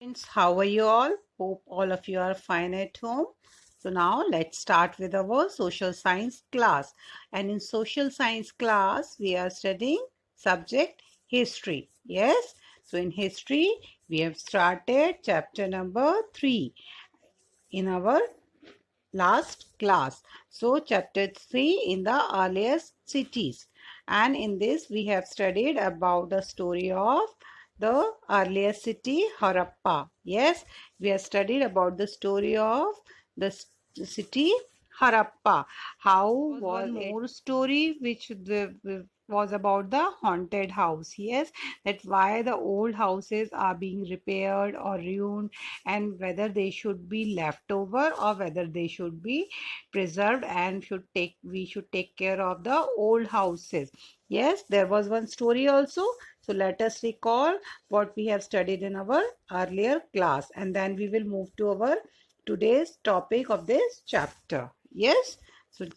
Friends, how are you all? Hope all of you are fine at home. So now let's start with our social science class. And in social science class, we are studying subject history. Yes. So in history, we have started chapter number 3 in our last class. So chapter 3 in the earliest cities. And in this we have studied about the story of the earliest city Harappa. Yes, we have studied about the story of the city Harappa. How was one more story which was about the haunted house. Yes, that why the old houses are being repaired or ruined, and whether they should be left over or whether they should be preserved, and we should take care of the old houses. Yes, there was one story also. So let us recall what we have studied in our earlier class, and then we will move to our today's topic of this chapter. Yes, so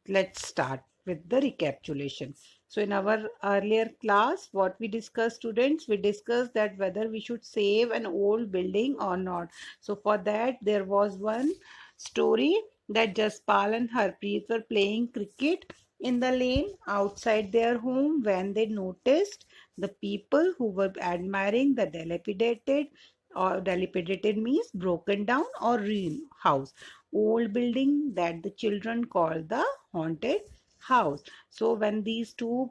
let's start with the recapitulation. So in our earlier class, what we discussed, students, we discussed that whether we should save an old building or not. So for that, there was one story that Jaspal and Harpreet were playing cricket in the lane outside their home when they noticed the people who were admiring the dilapidated, or dilapidated means broken down or ruined house, old building that the children called the haunted house. So when these two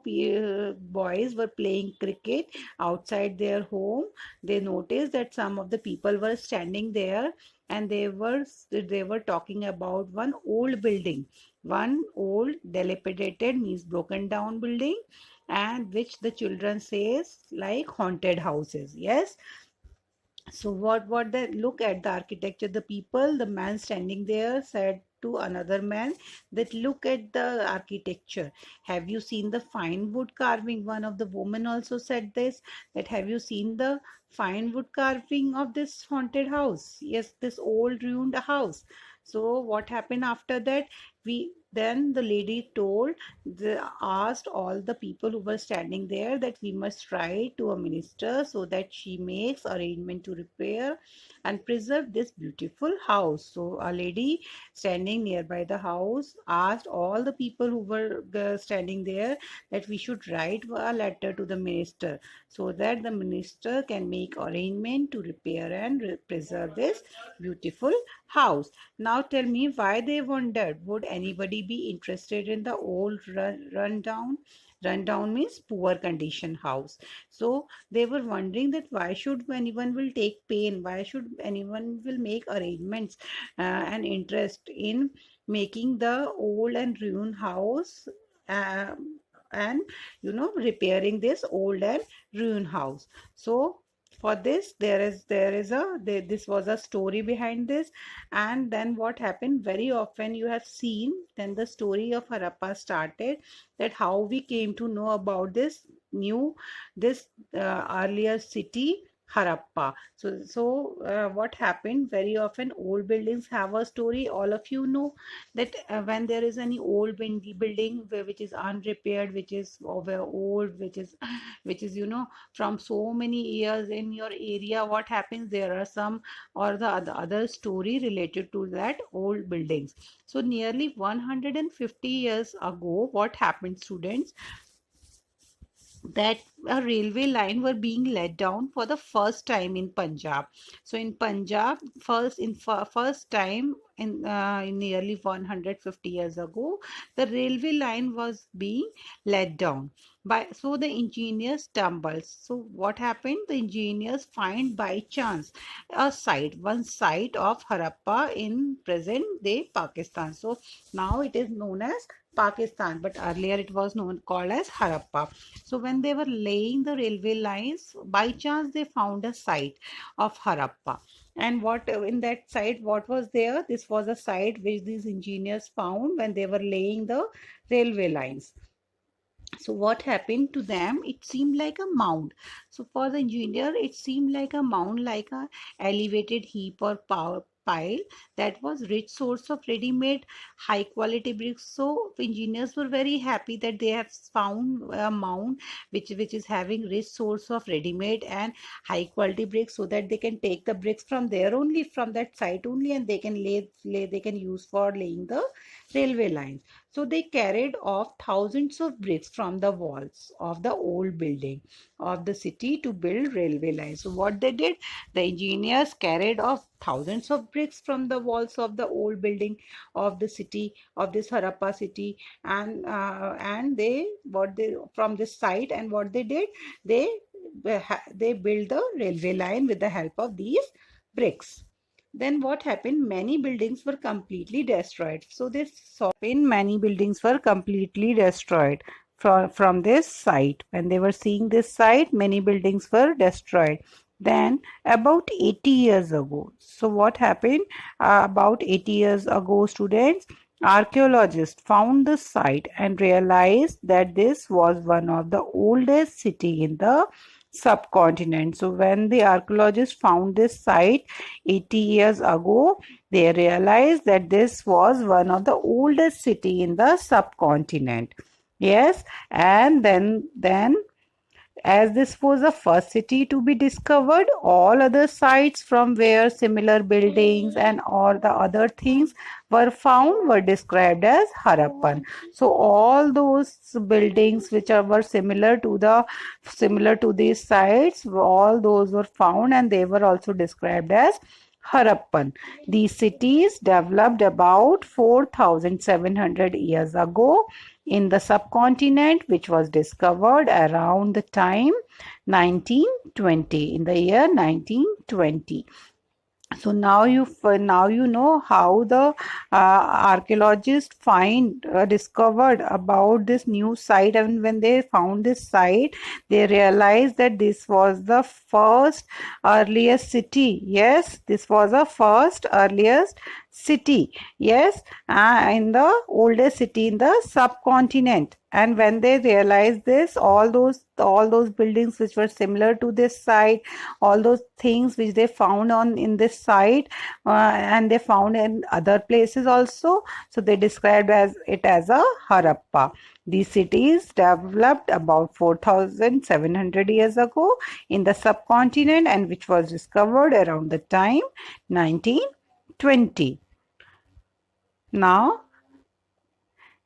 boys were playing cricket outside their home, they noticed that some of the people were standing there, and they were talking about one old building, one old dilapidated means broken down building, and which the children says like haunted houses. Yes, so what they look at the architecture, the people, the man standing there said to another man that look at the architecture. Have you seen the fine wood carving? One of the women also said this, that have you seen the fine wood carving of this haunted house? Yes, this old ruined house. So what happened after that? We then the lady asked all the people who were standing there that we must write to a minister so that she makes arrangement to repair and preserve this beautiful house. So a lady standing nearby the house asked all the people who were standing there that we should write a letter to the minister so that the minister can make arrangement to repair and preserve this beautiful house. Now tell me why they wondered. Would anybody be interested in the old rundown? Rundown means poor condition house. So they were wondering that why should anyone will take pain? Why should anyone will make arrangements and interest in making the old and ruined house, uh, and repairing this old and ruined house. So for this this was a story behind this. And then what happened, very often you have seen, then the story of Harappa started, that how we came to know about this earlier city Harappa. So what happened, very often old buildings have a story. All of you know that when there is any old building which is unrepaired, which is over old, which is from so many years in your area, what happens, there are some or the other story related to that old buildings. So nearly 150 years ago, what happened, students, that a railway line were being let down for the first time in Punjab. So in Punjab, first time in nearly 150 years ago, the railway line was being let down. So the engineers stumbled. So what happened? The engineers find by chance one site of Harappa in present day Pakistan. So now it is known as Pakistan, but earlier it was known called as Harappa. So when they were laying the railway lines, by chance they found a site of Harappa. And what in that site, what was there? This was a site which these engineers found when they were laying the railway lines. So what happened to them? It seemed like a mound. So for the engineer, it seemed like a mound, like a elevated heap or pile that was rich source of ready-made high quality bricks. So engineers were very happy that they have found a mound which is having rich source of ready-made and high quality bricks, so that they can take the bricks from there only, from that site only, and they can lay they can use for laying the railway lines. So they carried off thousands of bricks from the walls of the old building of the city to build railway lines. So what they did, the engineers carried off thousands of bricks from the walls of the old building of the city, of this Harappa city, and they what they from this site, and what they did, they they built the railway line with the help of these bricks. Then what happened? Many buildings were completely destroyed. So this saw in many buildings were completely destroyed from this site. When they were seeing this site, many buildings were destroyed. Then about 80 years ago. So what happened? About 80 years ago, students, archaeologists found the site and realized that this was one of the oldest city in the subcontinent. So when the archaeologists found this site 80 years ago, they realized that this was one of the oldest city in the subcontinent. Yes, and then as this was the first city to be discovered, all other sites from where similar buildings and all the other things were found were described as Harappan. So all those buildings which were similar to these sites, all those were found and they were also described as Harappan. These cities developed about 4,700 years ago in the subcontinent, which was discovered around the time 1920, in the year 1920. So now you know how the archaeologists discovered about this new site, and when they found this site, they realized that this was the first earliest city. Yes, this was the first earliest city. Yes, in the oldest city in the subcontinent. And when they realized this, all those buildings which were similar to this site, all those things which they found on in this site, and they found in other places also, so they described it as a Harappa. These cities developed about 4,700 years ago in the subcontinent, and which was discovered around the time 1920. Now,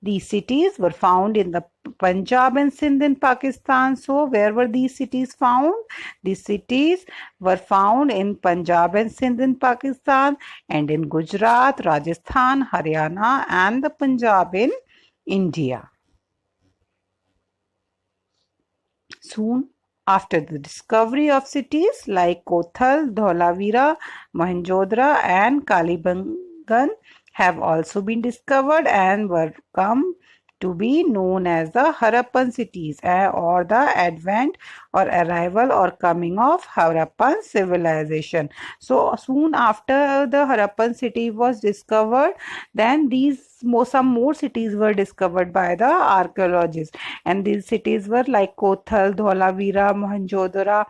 these cities were found in the Punjab and Sindh in Pakistan. So where were these cities found? These cities were found in Punjab and Sindh in Pakistan, and in Gujarat, Rajasthan, Haryana and the Punjab in India. Soon after the discovery of cities like Kothal, Dholavira, Mohenjo-daro and Kalibangan have also been discovered and were come to be known as the Harappan cities, or the advent or arrival or coming of Harappan civilization. So soon after the Harappan city was discovered, then some more cities were discovered by the archaeologists, and these cities were like Kothal, Dholavira, Mohenjo-daro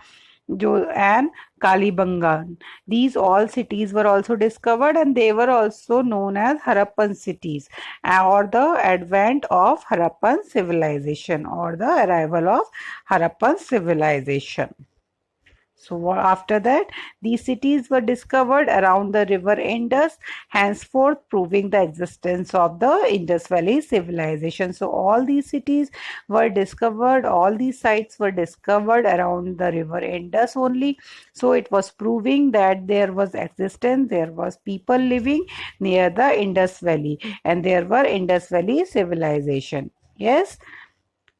and Kalibangan. These all cities were also discovered, and they were also known as Harappan cities, or the advent of Harappan civilization, or the arrival of Harappan civilization. So after that, these cities were discovered around the river Indus, henceforth proving the existence of the Indus Valley civilization. So all these cities were discovered, all these sites were discovered around the river Indus only. So it was proving that there was existence, there was people living near the Indus Valley, and there were Indus Valley civilization. Yes.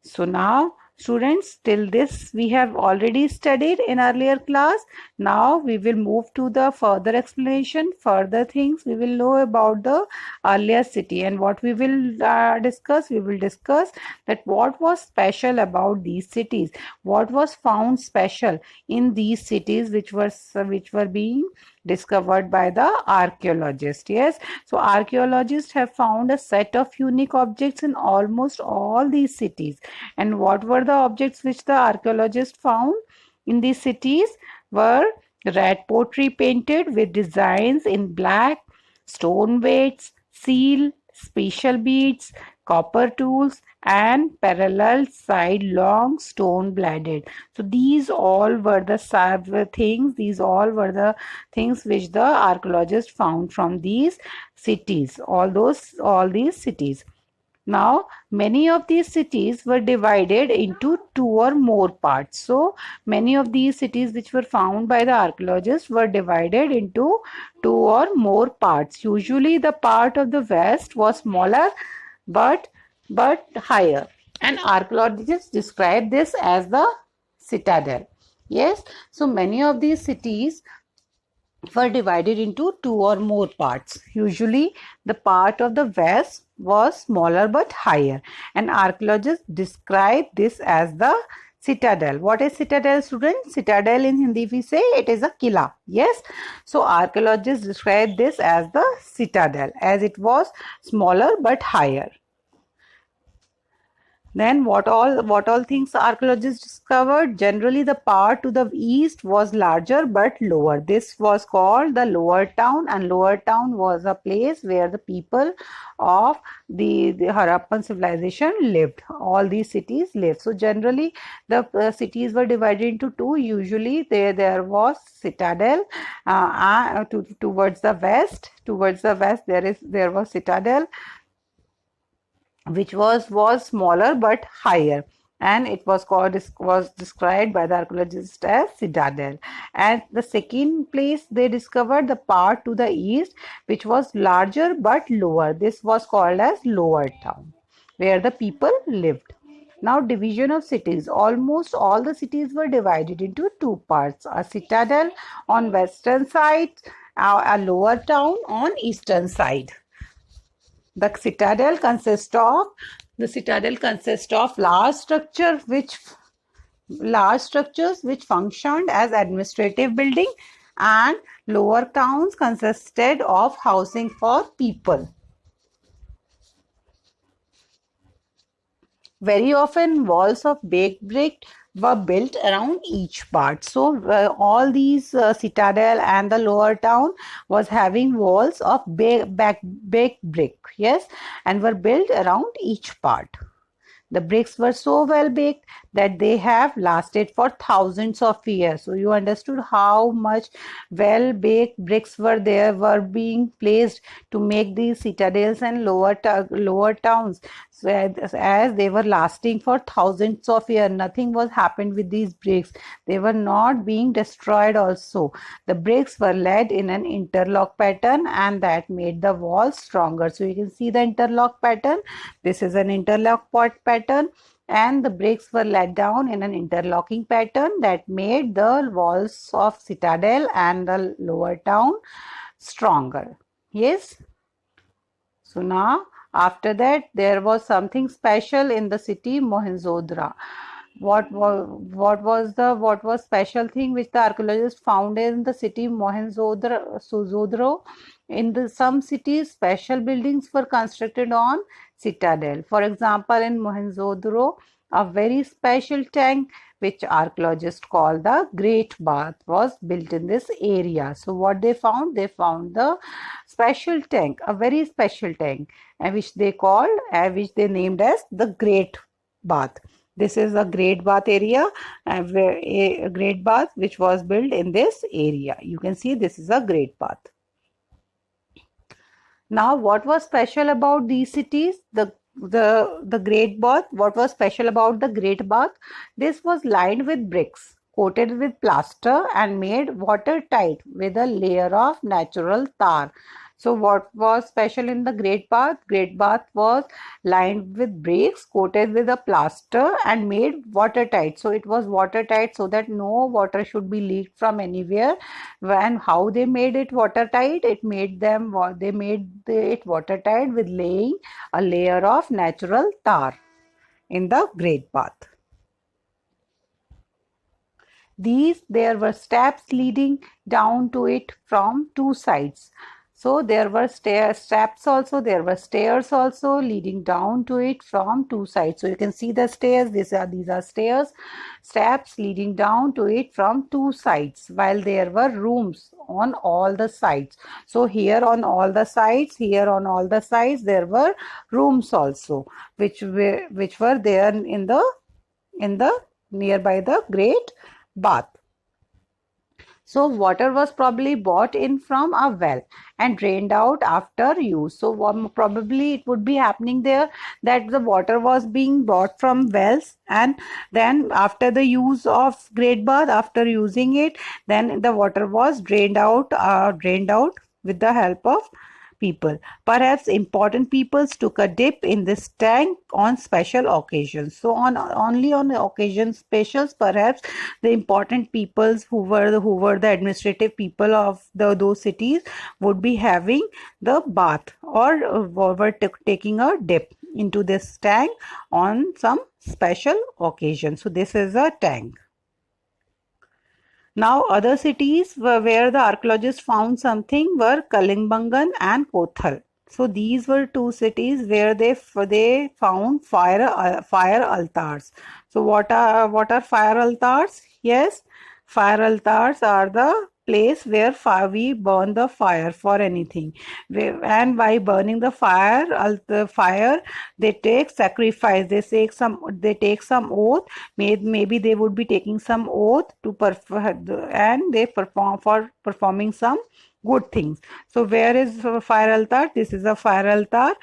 So now, students, till this we have already studied in earlier class. Now we will move to the further explanation, further things we will know about the earlier city. And what we will discuss, we will discuss that what was special about these cities, what was found special in these cities which were being discovered by the archaeologists. Yes, so archaeologists have found a set of unique objects in almost all these cities. And what were the objects which the archaeologists found in these cities? Were red pottery painted with designs in black, stone weights, seal, special beads, copper tools, and parallel side long stone bladed. So these all were the things. These all were the things which the archaeologists found from these cities. All these cities. Now, many of these cities were divided into two or more parts. So, many of these cities which were found by the archaeologists were divided into two or more parts. Usually, the part of the west was smaller but higher. And archaeologists describe this as the citadel. Yes, so many of these cities were divided into two or more parts. Usually, the part of the west was smaller but higher, and archaeologists describe this as the citadel. What is citadel, students? Citadel in Hindi we say it is a killa. Yes, so archaeologists describe this as the citadel as it was smaller but higher. Then what all things archaeologists discovered? Generally, the part to the east was larger but lower. This was called the Lower Town, and Lower Town was a place where the people of the Harappan civilization lived. All these cities lived. So generally, the cities were divided into two. Usually, there was citadel towards the west. Towards the west, there was citadel which was smaller but higher, and it was described by the archaeologists as citadel. And the second place they discovered the part to the east which was larger but lower. This was called as Lower Town, where the people lived. Now, division of cities. Almost all the cities were divided into two parts: a citadel on western side, a lower town on eastern side. The citadel consists of large structures which functioned as administrative building, and lower towns consisted of housing for people. Very often, walls of baked brick were built around each part. So, all these citadel and the lower town was having walls of baked brick, yes, and were built around each part. The bricks were so well baked that they have lasted for thousands of years. So you understood how much well baked bricks were being placed to make these citadels and lower towns. So as they were lasting for thousands of years, nothing was happened with these bricks. They were not being destroyed also. The bricks were laid in an interlock pattern, and that made the walls stronger. So you can see the interlock pattern. This is an interlock pattern, and the bricks were let down in an interlocking pattern that made the walls of citadel and the lower town stronger. Yes. So now after that there was something special in the city Mohenjo-daro. What was special thing which the archaeologists found in the city Mohenjo-daro? In some cities, special buildings were constructed on citadel. For example, in Mohenjo-daro, a very special tank which archaeologists call the Great Bath was built in this area. So what they found? They found the special tank, a very special tank, which they named as the Great Bath. This is a Great Bath area, a Great Bath which was built in this area. You can see this is a Great Bath. Now, what was special about these cities? The Great Bath. What was special about the Great Bath? This was lined with bricks, coated with plaster, and made watertight with a layer of natural tar. So what was special in the Great Bath? Great Bath was lined with bricks, coated with a plaster, and made watertight. So it was watertight so that no water should be leaked from anywhere. And how they made it watertight? They made it watertight with laying a layer of natural tar in the Great Bath. There were steps leading down to it from two sides. So there were steps also, there were stairs also leading down to it from two sides. So you can see the stairs, these are stairs, steps leading down to it from two sides, while there were rooms on all the sides. So here on all the sides, there were rooms also, which were there in the nearby the great bath. So water was probably bought in from a well and drained out after use. So probably it would be happening there that the water was being bought from wells, and then after the use of great bath, after using it, then the water was drained out with the help of people. Perhaps important peoples took a dip in this tank on special occasions. So only on the occasions specials, perhaps the important peoples who were the administrative people of those cities would be having the bath, or were taking a dip into this tank on some special occasion. So this is a tank. Now, other cities where the archaeologists found something were Kalimbangan and Kothal. So these were two cities where they found fire altars. So what are fire altars? Yes, fire altars are the place where we burn the fire for anything. And by burning the fire, they take sacrifice. They take some oath. Maybe they would be taking some oath to perform, and they perform for performing some good things. So where is fire altar? This is a fire altar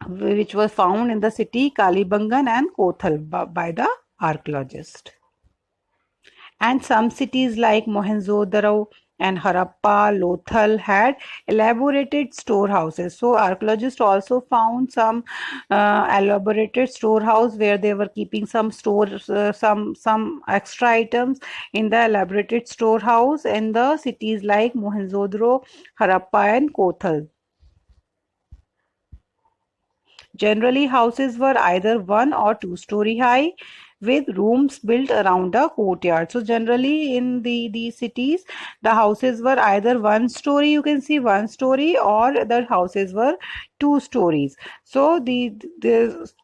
which was found in the city Kalibangan and Kothal by the archaeologist. And some cities like Mohenjo-daro and Harappa, Lothal had elaborated storehouses. So archaeologists also found some elaborated storehouse where they were keeping some extra items in the elaborated storehouse in the cities like Mohenjo-daro, Harappa, and Kothal. Generally, houses were either 1 or 2 story high with rooms built around a courtyard. So generally in these cities, the houses were either 1 story, you can see 1 story, or the houses were 2 stories. So the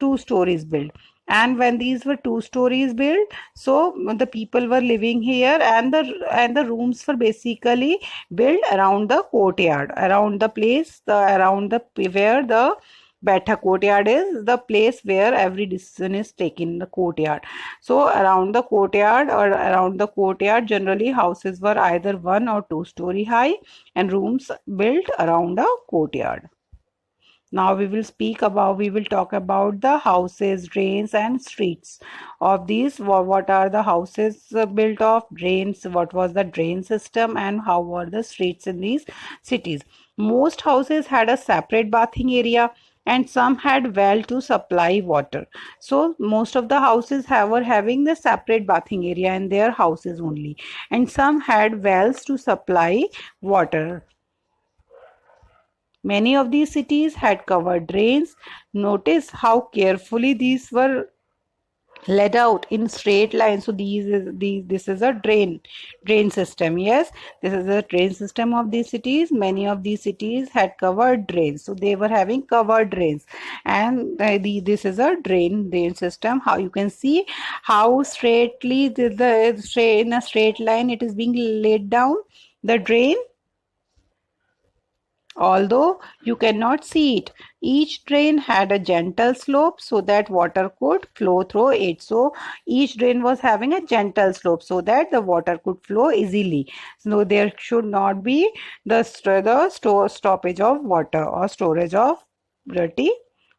2 stories built. And when these were 2 stories built, so the people were living here, and the rooms were basically built around the courtyard, around the place, around the where the Baitha courtyard is the place where every decision is taken in the courtyard. So around the courtyard, generally houses were either 1 or 2 story high and rooms built around a courtyard. Now we will talk about the houses, drains and streets of these. What are the houses built of? Drains, what was the drain system, and how were the streets in these cities? Most houses had a separate bathing area, and some had well to supply water. So most of the houses were having the separate bathing area in their houses only, and some had wells to supply water. Many of these cities had covered drains. Notice how carefully these were laid out in straight lines. So this is a drain system. Yes, this is a drain system of these cities. Many of these cities had covered drains, so they were having covered drains, and this is a drain system. How you can see how straightly in a straight line it is being laid down, the drain, although you cannot see it. Each drain had a gentle slope so that water could flow through it. So each drain was having a gentle slope so that the water could flow easily. So there should not be the stoppage of water or storage of dirty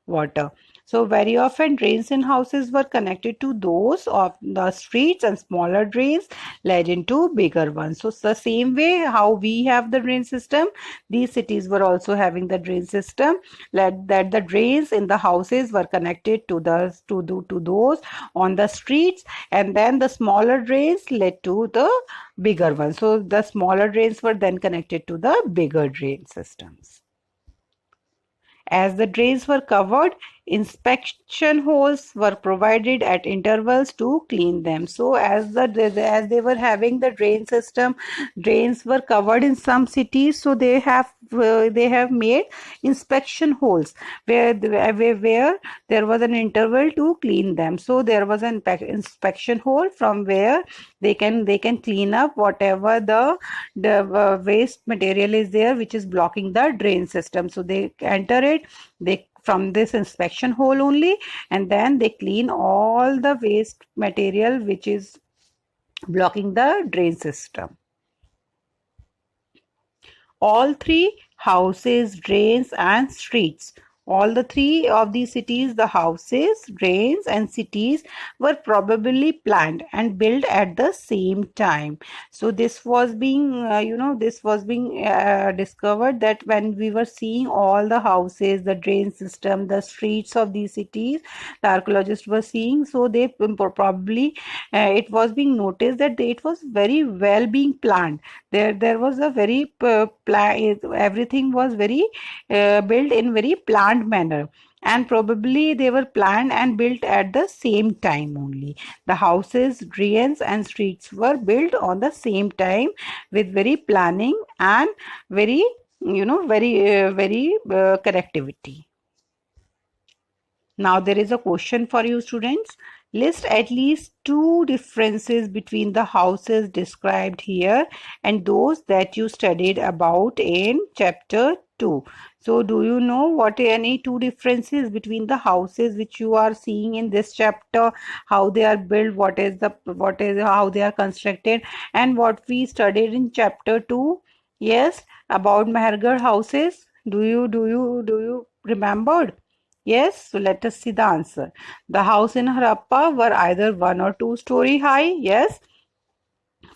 water. So very often drains in houses were connected to those of the streets, and smaller drains led into bigger ones. So the same way how we have the drain system, these cities were also having the drain system, that the drains in the houses were connected to those on the streets, and then the smaller drains led to the bigger ones. So the smaller drains were then connected to the bigger drain systems. As the drains were covered, inspection holes were provided at intervals to clean them. So as they were having the drain system, drains were covered in some cities, so they have they have made inspection holes where there was an interval to clean them. So there was an inspection hole from where they can clean up whatever the waste material is there which is blocking the drain system. So they enter it, they from this inspection hole only, and then they clean all the waste material which is blocking the drain system. All three houses, drains, and streets. All the three of these cities, the houses, drains, and cities were probably planned and built at the same time. So this was being, discovered that when we were seeing all the houses, the drain system, the streets of these cities, the archaeologists were seeing. So they probably, it was being noticed that it was very well being planned. There was a very everything was very built in very planned manner, and probably they were planned and built at the same time only. The houses, drains, and streets were built on the same time with very planning and very connectivity. Now there is a question for you students. List at least two differences between the houses described here and those that you studied about in chapter 2. So do you know what any two differences between the houses which you are seeing in this chapter, how they are built, what is how they are constructed, and what we studied in chapter 2? Yes, about Mehergarh houses. Do you remembered? Yes, so let us see the answer. The house in Harappa were either 1 or 2 story high, yes,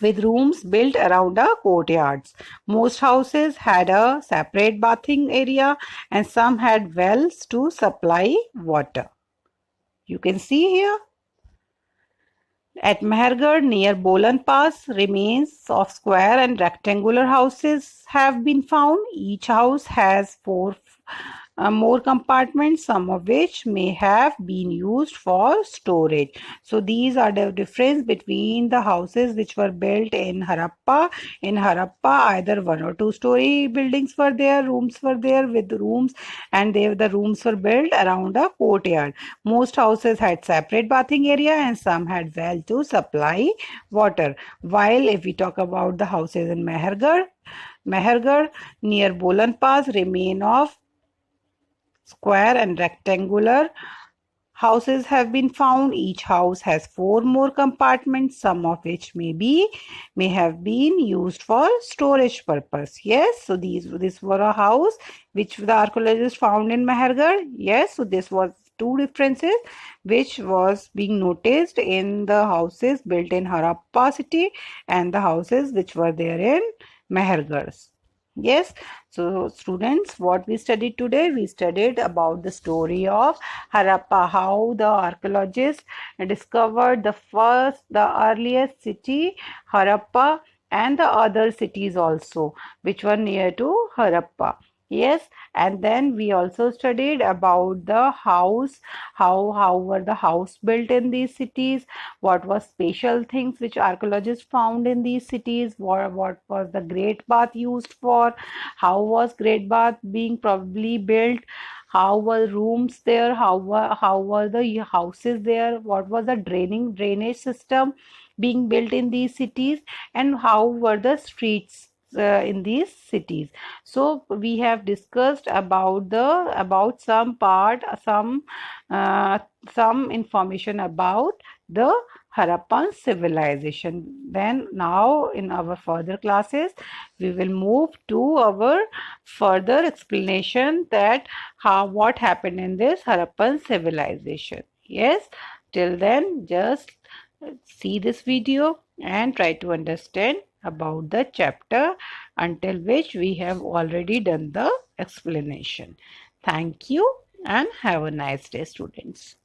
with rooms built around the courtyards. Most houses had a separate bathing area and some had wells to supply water. You can see here. At Mehergarh near Bolan Pass, remains of square and rectangular houses have been found. Each house has four more compartments, some of which may have been used for storage. So these are the difference between the houses which were built in Harappa. In Harappa, either 1 or 2 story buildings were there, rooms were there with rooms, and the rooms were built around a courtyard. Most houses had separate bathing area and some had well to supply water. While if we talk about the houses in Mehergarh near Bolan Pass, remain of square and rectangular houses have been found. Each house has 4 more compartments, some of which may have been used for storage purpose. Yes, so this were a house which the archaeologists found in Mehergarh. Yes, so this was two differences which was being noticed in the houses built in Harappa city and the houses which were there in Mehergarh. Yes, so students, what we studied today, we studied about the story of Harappa, how the archaeologists discovered the earliest city, Harappa, and the other cities also, which were near to Harappa. Yes, and then we also studied about the house, how were the house built in these cities, what was special things which archaeologists found in these cities, what was the Great Bath used for, how was Great Bath being probably built, how were rooms there, how were the houses there, what was the drainage system being built in these cities, and how were the streets in these cities. So we have discussed about some information about the Harappan civilization. Then now in our further classes we will move to our further explanation that what happened in this Harappan civilization. Yes, till then just see this video and try to understand about the chapter until which we have already done the explanation. Thank you and have a nice day, students.